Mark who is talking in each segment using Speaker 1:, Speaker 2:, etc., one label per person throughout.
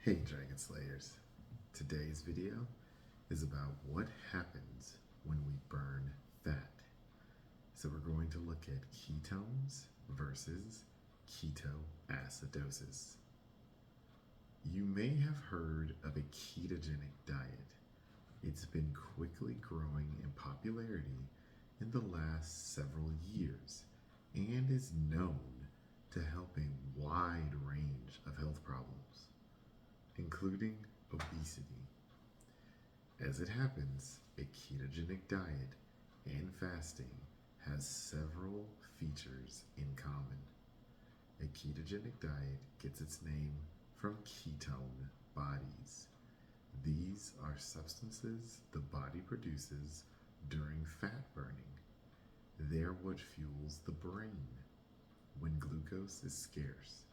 Speaker 1: Hey Dragon Slayers, today's video is about what happens when we burn fat. So we're going to look at ketones versus ketoacidosis. You may have heard of a ketogenic diet. It's been quickly growing in popularity in the last several years and is known to help a wide range of health problems, including obesity. As it happens, a ketogenic diet and fasting has several features in common. A ketogenic diet gets its name from ketone bodies. These are substances the body produces during fat burning. They're what fuels the brain when glucose is scarce.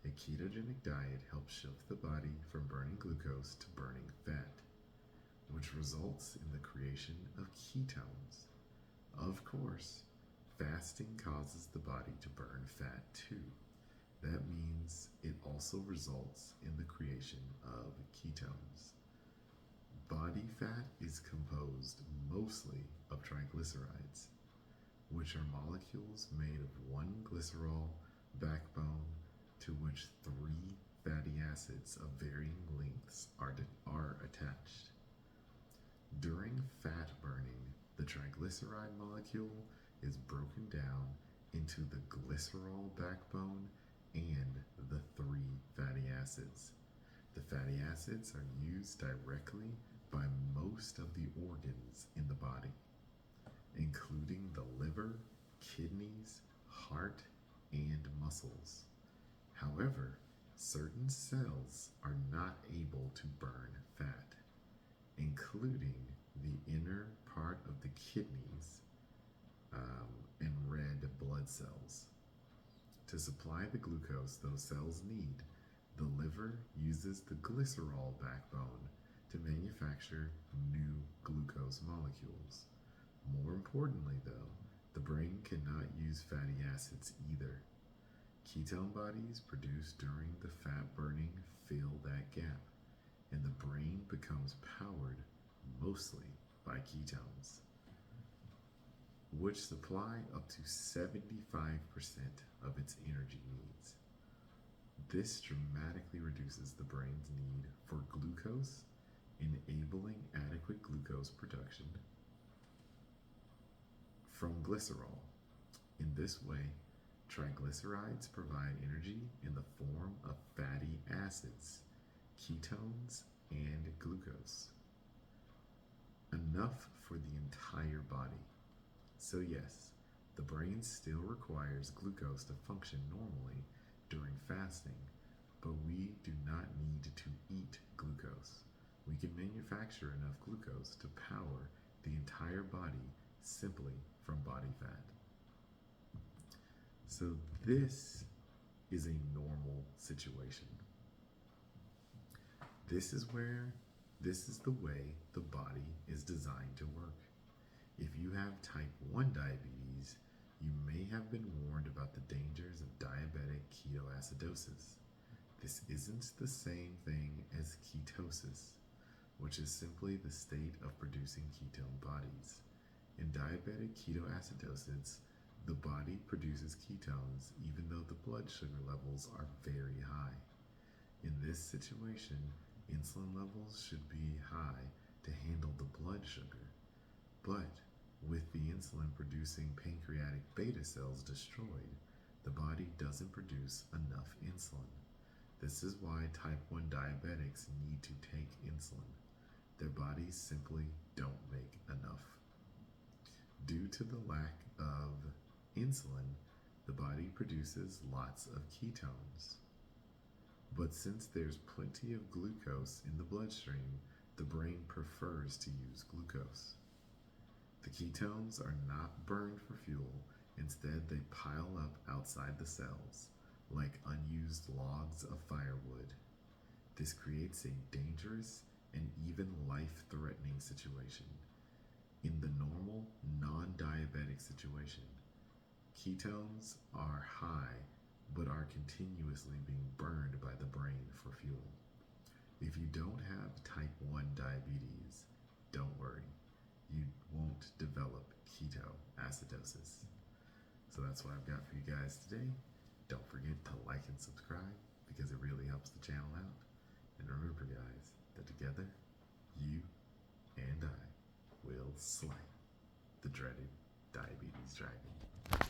Speaker 1: A ketogenic diet helps shift the body from burning glucose to burning fat, which results in the creation of ketones. Of course, fasting causes the body to burn fat too. That means it also results in the creation of ketones. Body fat is composed mostly of triglycerides, which are molecules made of one glycerol backbone to which three fatty acids of varying lengths are attached. During fat burning, the triglyceride molecule is broken down into the glycerol backbone and the three fatty acids. The fatty acids are used directly by most of the organs in the body, including the liver, kidneys, heart, and muscles. However, certain cells are not able to burn fat, including the inner part of the kidneys and red blood cells. To supply the glucose those cells need, the liver uses the glycerol backbone to manufacture new glucose molecules. More importantly, though, the brain cannot use fatty acids either. Ketone bodies produced during the fat burning fill that gap, and the brain becomes powered mostly by ketones, which supply up to 75% of its energy needs. This dramatically reduces the brain's need for glucose, enabling adequate glucose production from glycerol. In this way, triglycerides provide energy in the form of fatty acids, ketones, and glucose. Enough for the entire body. So yes, the brain still requires glucose to function normally during fasting, but we do not need to eat glucose. We can manufacture enough glucose to power the entire body simply from body fat. So this is a normal situation. This is the way the body is designed to work. If you have type 1 diabetes, you may have been warned about the dangers of diabetic ketoacidosis. This isn't the same thing as ketosis, which is simply the state of producing ketone bodies. In diabetic ketoacidosis, the body produces ketones even though the blood sugar levels are very high. In this situation, insulin levels should be high to handle the blood sugar, but with the insulin producing pancreatic beta cells destroyed, the body doesn't produce enough insulin. This is why type 1 diabetics need to take insulin. Their bodies simply don't make enough. Due to the lack of insulin, the body produces lots of ketones. But since there's plenty of glucose in the bloodstream, the brain prefers to use glucose. The ketones are not burned for fuel. Instead, they pile up outside the cells, like unused logs of firewood. This creates a dangerous and even life-threatening situation. In the normal, non-diabetic situation, ketones are high but are continuously being burned by the brain for fuel. 1 diabetes, don't worry, you won't develop ketoacidosis. So that's what I've got for you guys today. Don't forget to like and subscribe because it really helps the channel out. And remember, guys, that together, you and I will slay the dreaded diabetes dragon.